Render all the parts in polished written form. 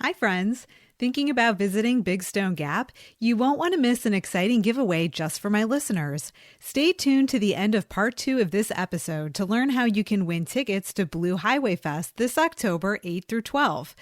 Hi, friends. Thinking about visiting Big Stone Gap? You won't want to miss an exciting giveaway just for my listeners. Stay tuned to the end of part 2 of this episode to learn how you can win tickets to Blue Highway Fest this October 8 through 12.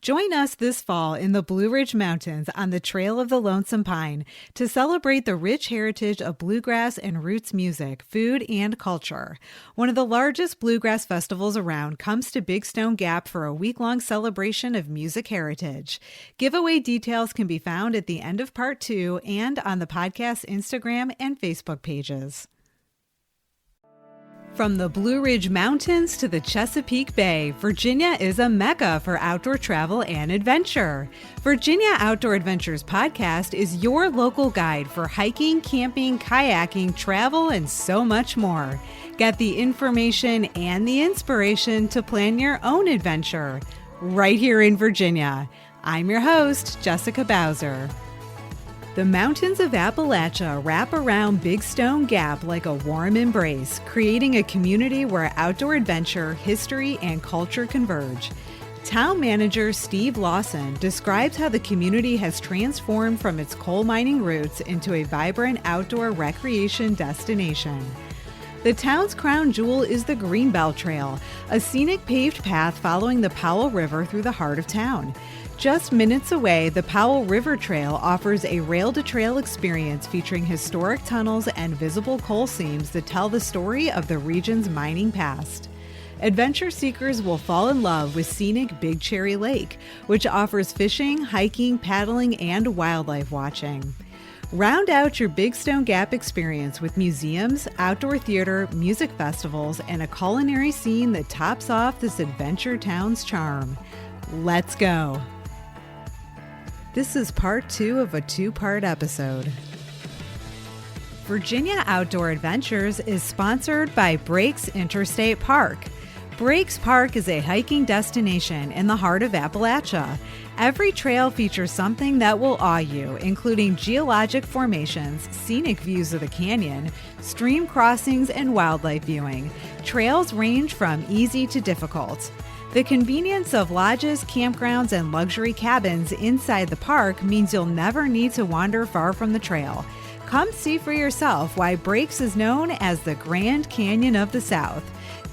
Join us this fall in the Blue Ridge Mountains on the Trail of the Lonesome Pine to celebrate the rich heritage of bluegrass and roots music, food, and culture. One of the largest bluegrass festivals around comes to Big Stone Gap for a week-long celebration of music heritage. Giveaway details can be found at the end of part 2 and on the podcast's Instagram and Facebook pages. From the Blue Ridge Mountains to the Chesapeake Bay, Virginia is a mecca for outdoor travel and adventure. Virginia Outdoor Adventures podcast is your local guide for hiking, camping, kayaking, travel, and so much more. Get the information and the inspiration to plan your own adventure right here in Virginia. I'm your host, Jessica Bowser. The mountains of Appalachia wrap around Big Stone Gap like a warm embrace, creating a community where outdoor adventure, history, and culture converge. Town manager Steve Lawson describes how the community has transformed from its coal mining roots into a vibrant outdoor recreation destination. The town's crown jewel is the Greenbelt Trail, a scenic paved path following the Powell River through the heart of town. Just minutes away, the Powell River Trail offers a rail-to-trail experience featuring historic tunnels and visible coal seams that tell the story of the region's mining past. Adventure seekers will fall in love with scenic Big Cherry Lake, which offers fishing, hiking, paddling, and wildlife watching. Round out your Big Stone Gap experience with museums, outdoor theater, music festivals, and a culinary scene that tops off this adventure town's charm. Let's go! This is part 2 of a 2-part episode. Virginia Outdoor Adventures is sponsored by Breaks Interstate Park. Breaks Park is a hiking destination in the heart of Appalachia. Every trail features something that will awe you, including geologic formations, scenic views of the canyon, stream crossings, and wildlife viewing. Trails range from easy to difficult. The convenience of lodges, campgrounds, and luxury cabins inside the park means you'll never need to wander far from the trail. Come see for yourself why Breaks is known as the Grand Canyon of the South.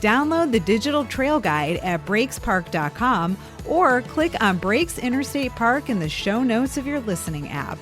Download the digital trail guide at breakspark.com or click on Breaks Interstate Park in the show notes of your listening app.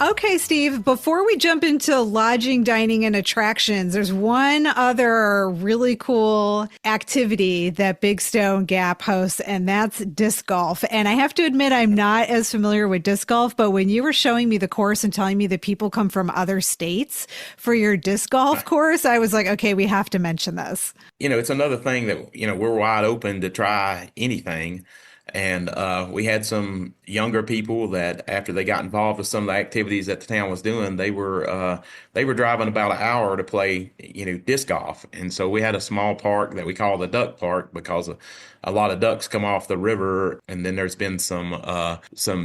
Okay, Steve, before we jump into lodging, dining, and attractions, there's one other really cool activity that Big Stone Gap hosts, and that's disc golf. And I have to admit, I'm not as familiar with disc golf, but when you were showing me the course and telling me that people come from other states for your disc golf course, I was like, okay, we have to mention this. It's another thing that, we're wide open to try anything. And we had some younger people that after they got involved with some of the activities that the town was doing, they were driving about an hour to play, disc golf. And so we had a small park that we call the Duck Park because a lot of ducks come off the river. And then there's been some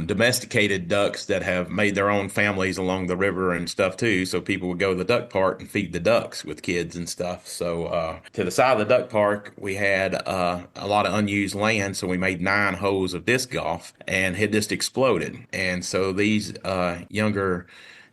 domesticated ducks that have made their own families along the river and stuff too. So people would go to the duck park and feed the ducks with kids and stuff. So to the side of the duck park, we had a lot of unused land. So we made 9 holes of disc golf and had just exploded. And so these younger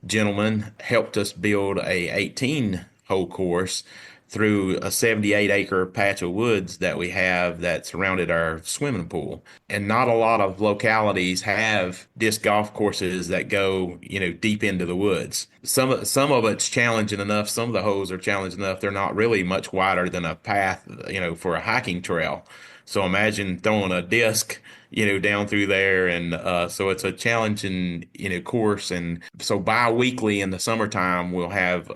gentlemen helped us build a 18-hole course through a 78-acre patch of woods that we have that surrounded our swimming pool. And not a lot of localities have disc golf courses that go, deep into the woods. Some of it's challenging enough. Some of the holes are challenging enough. They're not really much wider than a path, for a hiking trail. So imagine throwing a disc, down through there. And so it's a challenging, course. And so bi-weekly in the summertime, we'll have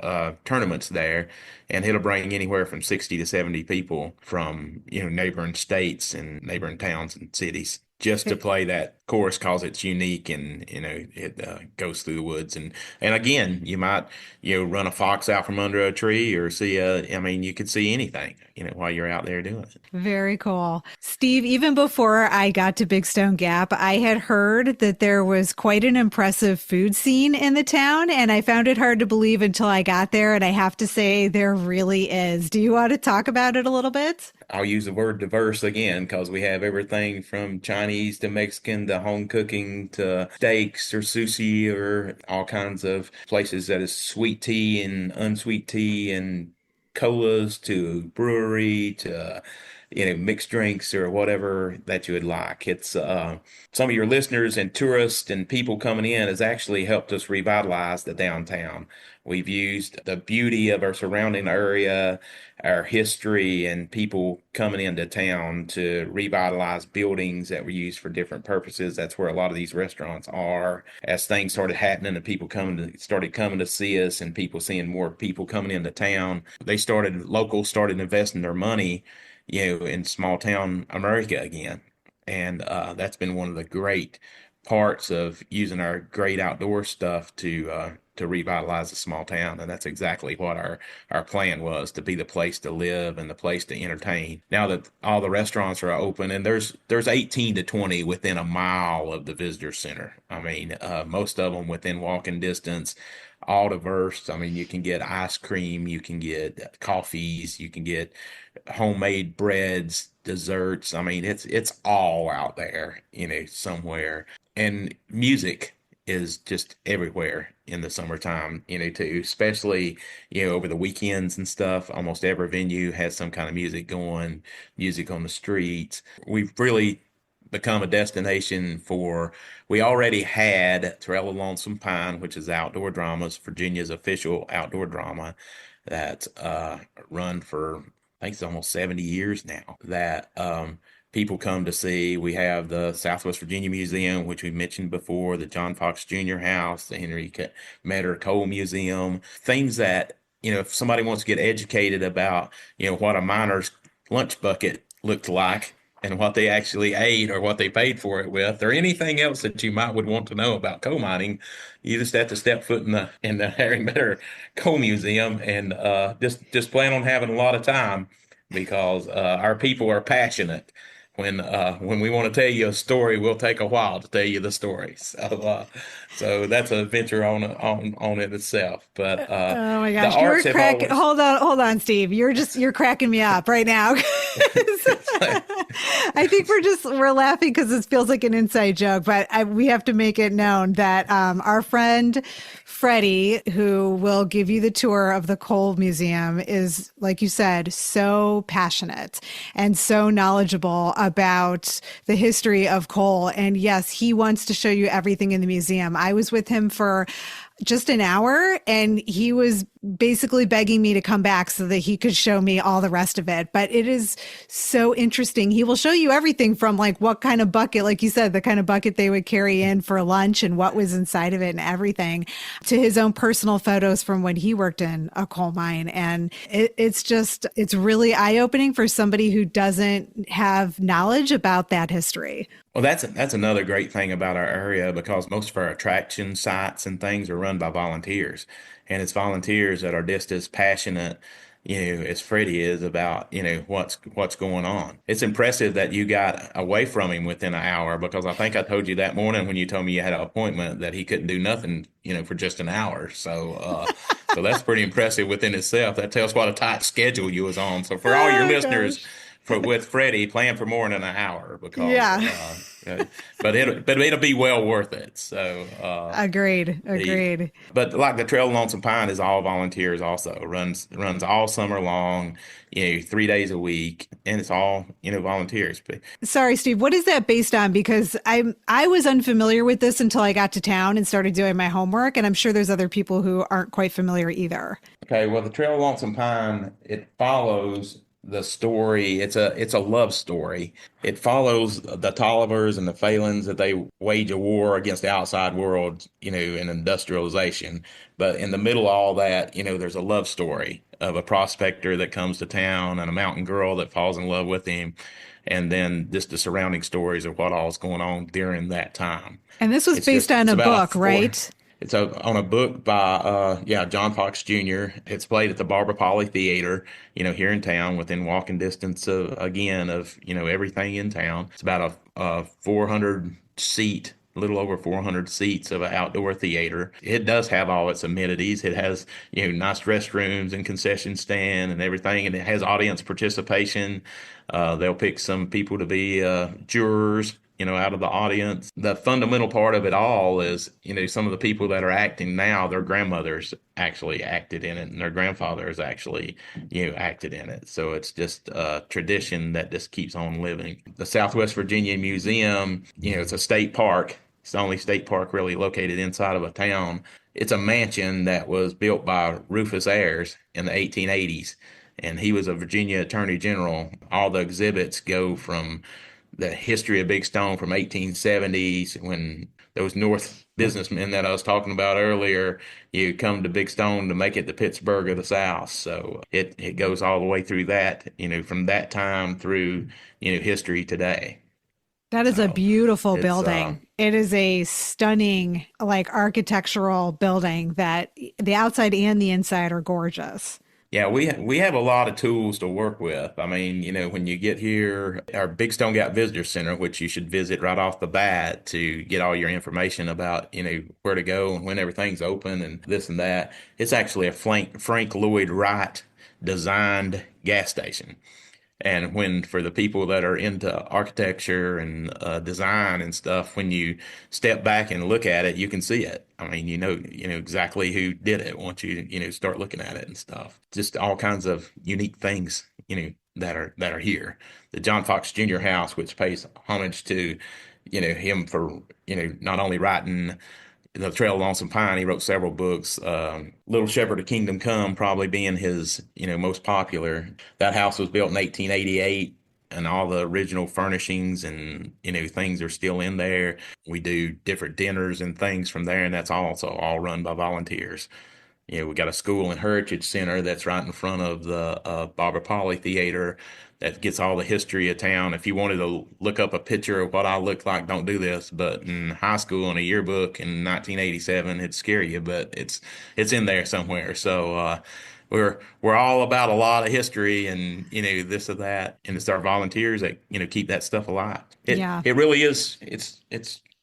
tournaments there. And it'll bring anywhere from 60 to 70 people from, neighboring states and neighboring towns and cities just to play that course, because it's unique and it goes through the woods. And again, you might run a fox out from under a tree or see I mean, you could see anything while you're out there doing it. Very cool. Steve, even before I got to Big Stone Gap, I had heard that there was quite an impressive food scene in the town, and I found it hard to believe until I got there. And I have to say, there really is. Do you want to talk about it a little bit? I'll use the word diverse again because we have everything from Chinese to Mexican to home cooking to steaks or sushi or all kinds of places that is sweet tea and unsweet tea and colas to brewery to mixed drinks or whatever that you would like. It's some of your listeners and tourists and people coming in has actually helped us revitalize the downtown. We've used the beauty of our surrounding area, our history, and people coming into town to revitalize buildings that were used for different purposes. That's where a lot of these restaurants are. As things started happening and people started coming to see us, and people seeing more people coming into town, locals started investing their money, in small town America again. And that's been one of the great parts of using our great outdoor stuff to revitalize a small town. And that's exactly what our plan was, to be the place to live and the place to entertain. Now that all the restaurants are open, and there's 18 to 20 within a mile of the visitor center. I mean, most of them within walking distance, all diverse. I mean, you can get ice cream, you can get coffees, you can get homemade breads, desserts. I mean, it's all out there, somewhere. And music is just everywhere in the summertime, too, especially, over the weekends and stuff. Almost every venue has some kind of music going, music on the streets. We've really become a destination we already had Trail of Lonesome Pine, which is Outdoor Dramas, Virginia's official outdoor drama that run for, I think it's almost 70 years now, that people come to see. We have the Southwest Virginia Museum, which we mentioned before, the John Fox Jr. House, the Henry Metter Coal Museum, things that, if somebody wants to get educated about, what a miner's lunch bucket looked like and what they actually ate or what they paid for it with, or anything else that you would want to know about coal mining, you just have to step foot in the Harry Metter Coal Museum and just plan on having a lot of time because our people are passionate. When we want to tell you a story, we'll take a while to tell you the story. So that's an adventure on it itself. But oh my the gosh, arts you're have always. hold on, Steve. You're cracking me up right now. I think we're laughing because this feels like an inside joke, but we have to make it known that our friend Freddie, who will give you the tour of the Coal Museum, is, like you said, so passionate and so knowledgeable about the history of coal. And yes, he wants to show you everything in the museum. I was with him for just an hour and he was basically begging me to come back so that he could show me all the rest of it. But it is so interesting. He will show you everything from like what kind of bucket, like you said, the kind of bucket they would carry in for lunch and what was inside of it and everything, to his own personal photos from when he worked in a coal mine. And it's really eye-opening for somebody who doesn't have knowledge about that history. Well, that's another great thing about our area because most of our attraction sites and things are run by volunteers, and it's volunteers that are just as passionate, as Freddie is about, what's going on. It's impressive that you got away from him within an hour because I think I told you that morning when you told me you had an appointment that he couldn't do nothing, for just an hour. So that's pretty impressive within itself. That tells what a tight schedule you was on. So for all your listeners. Gosh. With Freddie, plan for more than an hour because, yeah. But it'll be well worth it. So, agreed. But like the Trail of Lonesome Pine is all volunteers also runs all summer long, 3 days a week, and it's all, volunteers. But sorry, Steve, what is that based on? Because I was unfamiliar with this until I got to town and started doing my homework, and I'm sure there's other people who aren't quite familiar either. Okay, well, the Trail of Lonesome Pine, it follows the story. It's a love story. It follows the Tollivers and the Phalans that they wage a war against the outside world, in industrialization. But in the middle of all that, there's a love story of a prospector that comes to town and a mountain girl that falls in love with him, and then just the surrounding stories of what all's going on during that time. And this was based on It's a about a book, four. right? On a book by John Fox Jr. It's played at the Barbara Pauley Theater, here in town, within walking distance of everything in town. It's about a 400 seat, a little over 400 seats of an outdoor theater. It does have all its amenities. It has nice restrooms and concession stand and everything, and it has audience participation. They'll pick some people to be jurors, out of the audience. The fundamental part of it all is, some of the people that are acting now, their grandmothers actually acted in it, and their grandfathers actually, acted in it. So it's just a tradition that just keeps on living. The Southwest Virginia Museum, it's a state park. It's the only state park really located inside of a town. It's a mansion that was built by Rufus Ayers in the 1880s, and he was a Virginia Attorney General. All the exhibits go from the history of Big Stone from 1870s, when those North businessmen that I was talking about earlier, you come to Big Stone to make it the Pittsburgh of the South. So it goes all the way through that, from that time through, history today. That is a So beautiful it's building. It is a stunning, like architectural building that the outside and the inside are gorgeous. Yeah, we have a lot of tools to work with. I mean, when you get here, our Big Stone Gap Visitor Center, which you should visit right off the bat to get all your information about, where to go and when everything's open and this and that. It's actually a Frank Lloyd Wright designed gas station. And when for the people that are into architecture and design and stuff, when you step back and look at it, you can see it. I mean, you know exactly who did it once you start looking at it and stuff. Just all kinds of unique things, that are here. The John Fox Jr. House, which pays homage to, him for, not only writing the Trail of Lonesome Pine. He wrote several books. Little Shepherd of Kingdom Come probably being his, most popular. That house was built in 1888, and all the original furnishings and things are still in there. We do different dinners and things from there, and that's also all run by volunteers. We got a school and heritage center that's right in front of the Barbara Pauley Theater that gets all the history of town. If you wanted to look up a picture of what I look like, don't do this. But in high school, in a yearbook in 1987, it'd scare you, but it's in there somewhere. So we're all about a lot of history and this or that, and it's our volunteers that keep that stuff alive. It Yeah. it really is.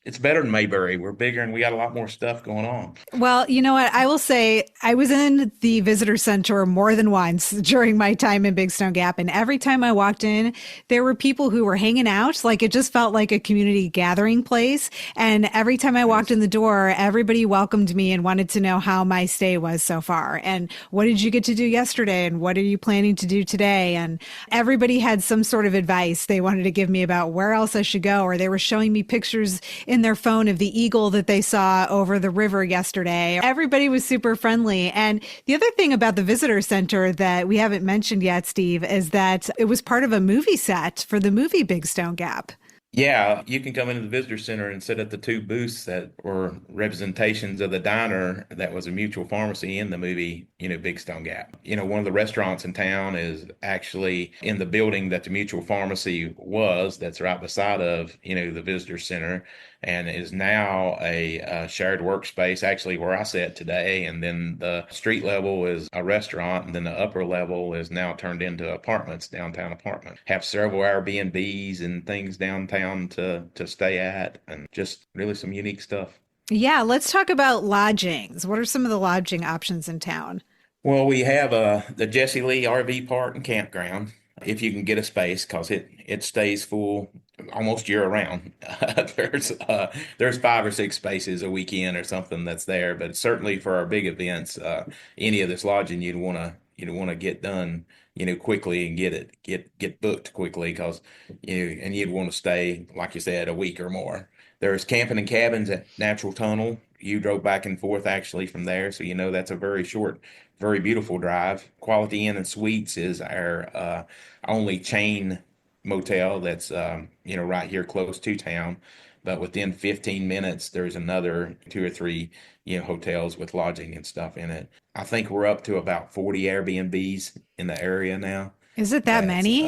It's better than Mayberry. We're bigger and we got a lot more stuff going on. Well, you know what? I will say I was in the visitor center more than once during my time in Big Stone Gap. And every time I walked in, there were people who were hanging out. Like it just felt like a community gathering place. And every time I walked in the door, everybody welcomed me and wanted to know how my stay was so far. And what did you get to do yesterday? And what are you planning to do today? And everybody had some sort of advice they wanted to give me about where else I should go. Or they were showing me pictures in their phone of the eagle that they saw over the river yesterday. Everybody was super friendly. And the other thing about the visitor center that we haven't mentioned yet, Steve, is that it was part of a movie set for the movie Big Stone Gap. Yeah, you can come into the visitor center and sit at the two booths that were representations of the diner that was a mutual pharmacy in the movie, Big Stone Gap. One of the restaurants in town is actually in the building that the mutual pharmacy was, that's right beside of, the visitor center, and is now a shared workspace, actually where I sit today. And then the street level is a restaurant, and then the upper level is now turned into apartments, downtown apartments. Have several Airbnbs and things downtown to stay at, and just really some unique stuff. Yeah, let's talk about lodgings. What are some of the lodging options in town? Well, we have the Jesse Lee RV Park and Campground, if you can get a space, because it stays full almost year round. There's 5 or 6 spaces a weekend or something that's there, but certainly for our big events, any of this lodging you'd want to you'd want to get done, quickly and get booked quickly because and you'd want to stay, like you said, a week or more. There's camping and cabins at Natural Tunnel. You drove back and forth actually from there, so that's a very short, very beautiful drive. Quality Inn and Suites is our only chain motel that's right here close to town. But within 15 minutes, there's another two or three hotels with lodging and stuff in it. I think we're up to about 40 Airbnbs in the area now. Is it that That's many?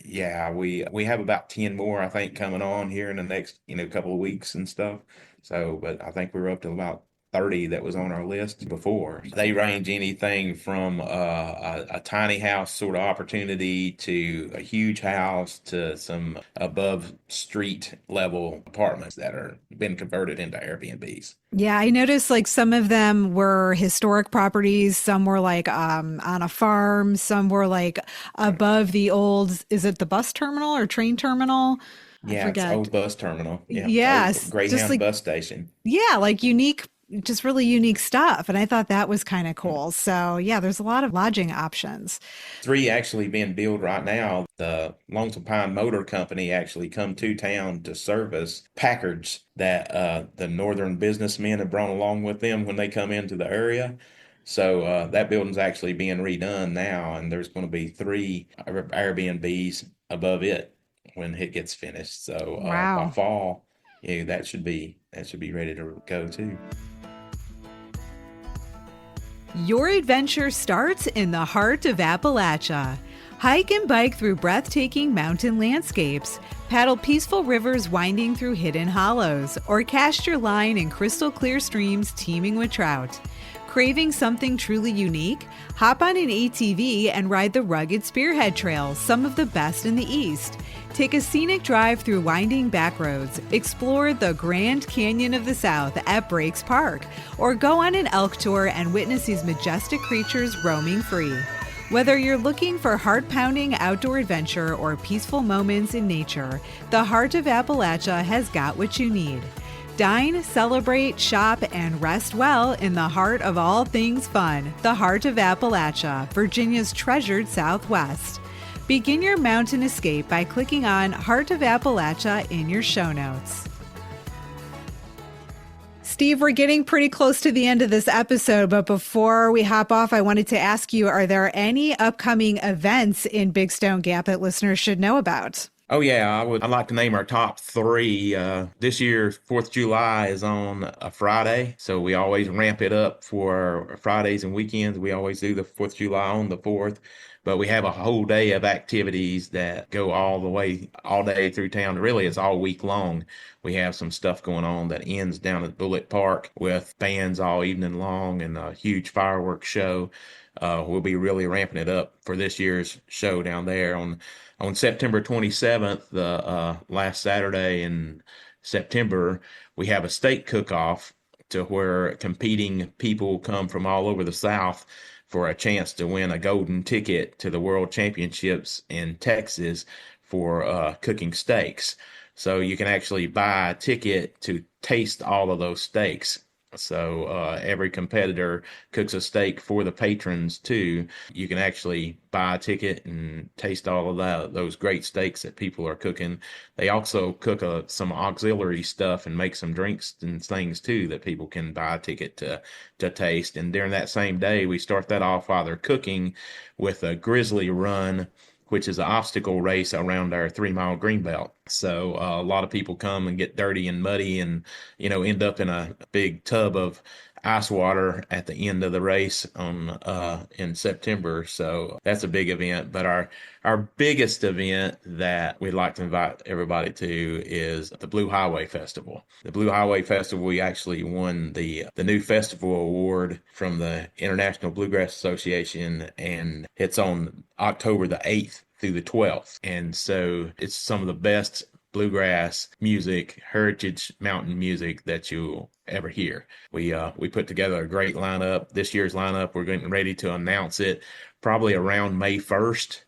yeah, we have about 10 more I think coming on here in the next, couple of weeks and stuff. So, but I think we're up to about 30 that was on our list before. They range anything from a tiny house sort of opportunity to a huge house to some above street level apartments that are been converted into Airbnbs. Yeah, I noticed like some of them were historic properties, some were like on a farm, some were like above the old, is it the bus terminal or train terminal? I Yeah, it's forget. old bus terminal. Yeah, old Yes, just Greyhound like bus station. yeah, like unique, just really unique stuff. And I thought that was kind of cool. So yeah, there's a lot of lodging options. Three actually being built right now. The Lonesome Pine Motor Company actually come to town to service Packards that the northern businessmen have brought along with them when they come into the area. So that building's actually being redone now, and there's going to be three Airbnbs above it when it gets finished. So by Wow. fall, that should be ready to go too. Your adventure starts in the heart of Appalachia. Hike and bike through breathtaking mountain landscapes, paddle peaceful rivers winding through hidden hollows, or cast your line in crystal clear streams teeming with trout. Craving something truly unique? Hop on an ATV and ride the rugged Spearhead Trail, some of the best in the East. Take a scenic drive through winding back roads, explore the Grand Canyon of the South at Breaks Park, or go on an elk tour and witness these majestic creatures roaming free. Whether you're looking for heart-pounding outdoor adventure or peaceful moments in nature, the heart of Appalachia has got what you need. Dine, celebrate, shop, and rest well in the heart of all things fun, the heart of Appalachia, Virginia's treasured Southwest. Begin your mountain escape by clicking on Heart of Appalachia in your show notes. Steve, we're getting pretty close to the end of this episode, but before we hop off, I wanted to ask you, are there any upcoming events in Big Stone Gap that listeners should know about? Oh yeah, I'd like to name our top three. This year, 4th of July is on a Friday, so we always ramp it up for Fridays and weekends. We always do the 4th of July on the 4th, but we have a whole day of activities that go all the way, all day through town. Really, it's all week long. We have some stuff going on that ends down at Bullet Park with bands all evening long and a huge fireworks show. We'll be really ramping it up for this year's show down there on September 27th, the last Saturday in September. We have a state cook-off to where competing people come from all over the South for a chance to win a golden ticket to the World Championships in Texas for cooking steaks. So you can actually buy a ticket to taste all of those steaks. So every competitor cooks a steak for the patrons too. You can actually buy a ticket and taste all of those great steaks that people are cooking. They also cook some auxiliary stuff and make some drinks and things too that people can buy a ticket to taste. And during that same day, we start that off while they're cooking with a grizzly run, which is an obstacle race around our 3 mile greenbelt. So a lot of people come and get dirty and muddy and, end up in a big tub of ice water at the end of the race in September. So that's a big event. But our biggest event that we'd like to invite everybody to is the Blue Highway Festival. The Blue Highway Festival, we actually won the new festival award from the International Bluegrass Association, and it's on October the 8th through the 12th. And so it's some of the best bluegrass music, heritage mountain music that you'll ever hear. We put together a great lineup. This year's lineup, we're getting ready to announce it probably around May 1st.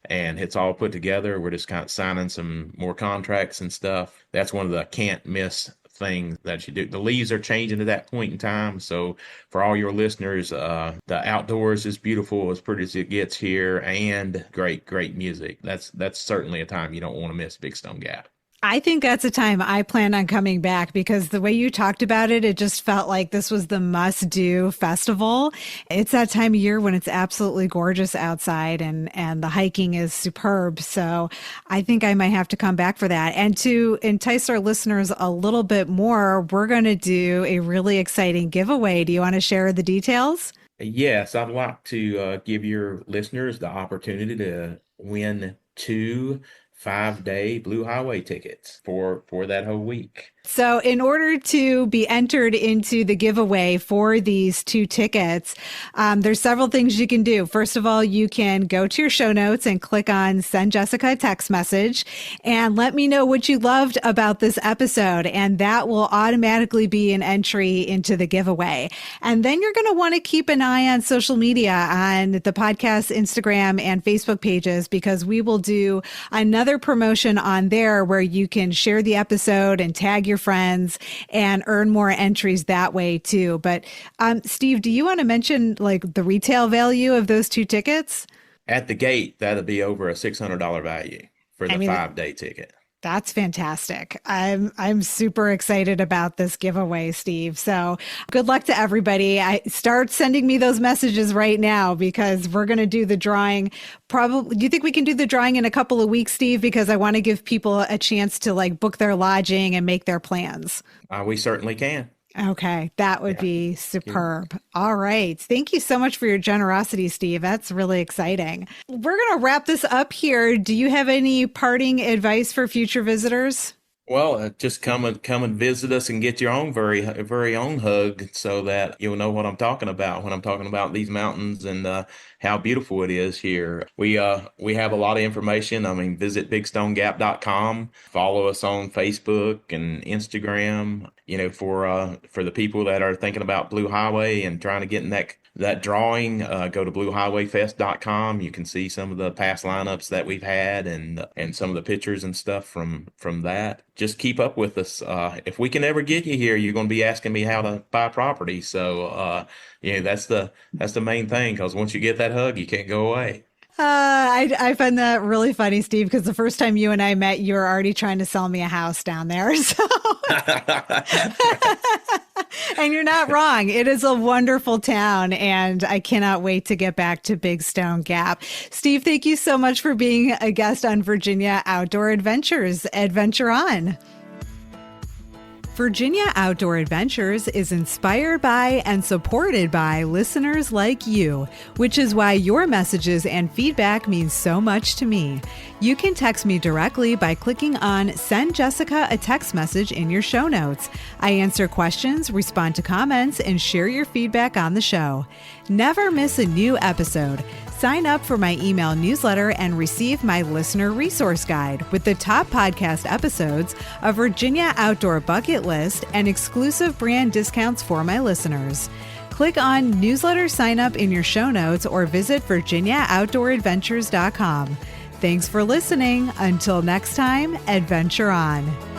And it's all put together. We're just kind of signing some more contracts and stuff. That's one of the can't miss thing that you do. The leaves are changing at that point in time. So for all your listeners, the outdoors is beautiful, as pretty as it gets here, and great music. That's certainly a time you don't want to miss Big Stone Gap. I think that's a time I plan on coming back because the way you talked about it, it just felt like this was the must-do festival. It's that time of year when it's absolutely gorgeous outside and the hiking is superb. So I think I might have to come back for that. And to entice our listeners a little bit more, we're going to do a really exciting giveaway. Do you want to share the details? Yes, I'd like to give your listeners the opportunity to win 2 5-day Blue Highway tickets for that whole week. So in order to be entered into the giveaway for these 2 tickets, there's several things you can do. First of all, you can go to your show notes and click on send Jessica a text message and let me know what you loved about this episode. And that will automatically be an entry into the giveaway. And then you're going to want to keep an eye on social media on the podcast, Instagram and Facebook pages, because we will do another promotion on there where you can share the episode and tag your friends and earn more entries that way too. But Steve, do you want to mention like the retail value of those 2 tickets? At the gate, that'll be over a $600 value for the 5-day ticket. That's fantastic. I'm super excited about this giveaway, Steve. So good luck to everybody. Start sending me those messages right now because we're going to do the drawing. Probably, do you think we can do the drawing in a couple of weeks, Steve? Because I want to give people a chance to like book their lodging and make their plans. We certainly can. Okay, that would be superb. All right. Thank you so much for your generosity, Steve. That's really exciting. We're going to wrap this up here. Do you have any parting advice for future visitors? Well, just come and visit us and get your own very own hug so that you'll know what I'm talking about when I'm talking about these mountains and how beautiful it is here. We have a lot of information. I mean, visit bigstonegap.com. Follow us on Facebook and Instagram. You know, for the people that are thinking about Blue Highway and trying to get in that drawing, go to bluehighwayfest.com. You can see some of the past lineups that we've had and some of the pictures and stuff from that. Just keep up with us. If we can ever get you here, you're going to be asking me how to buy property. So, that's the main thing, because once you get that hug, you can't go away. I find that really funny, Steve, because the first time you and I met, you were already trying to sell me a house down there. So. And you're not wrong. It is a wonderful town, and I cannot wait to get back to Big Stone Gap. Steve, thank you so much for being a guest on Virginia Outdoor Adventures. Adventure on. Virginia Outdoor Adventures is inspired by and supported by listeners like you, which is why your messages and feedback mean so much to me. You can text me directly by clicking on Send Jessica a Text Message in your show notes. I answer questions, respond to comments, and share your feedback on the show. Never miss a new episode. Sign up for my email newsletter and receive my listener resource guide with the top podcast episodes, a Virginia Outdoor bucket list, and exclusive brand discounts for my listeners. Click on newsletter sign up in your show notes or visit virginiaoutdooradventures.com. Thanks for listening. Until next time, adventure on.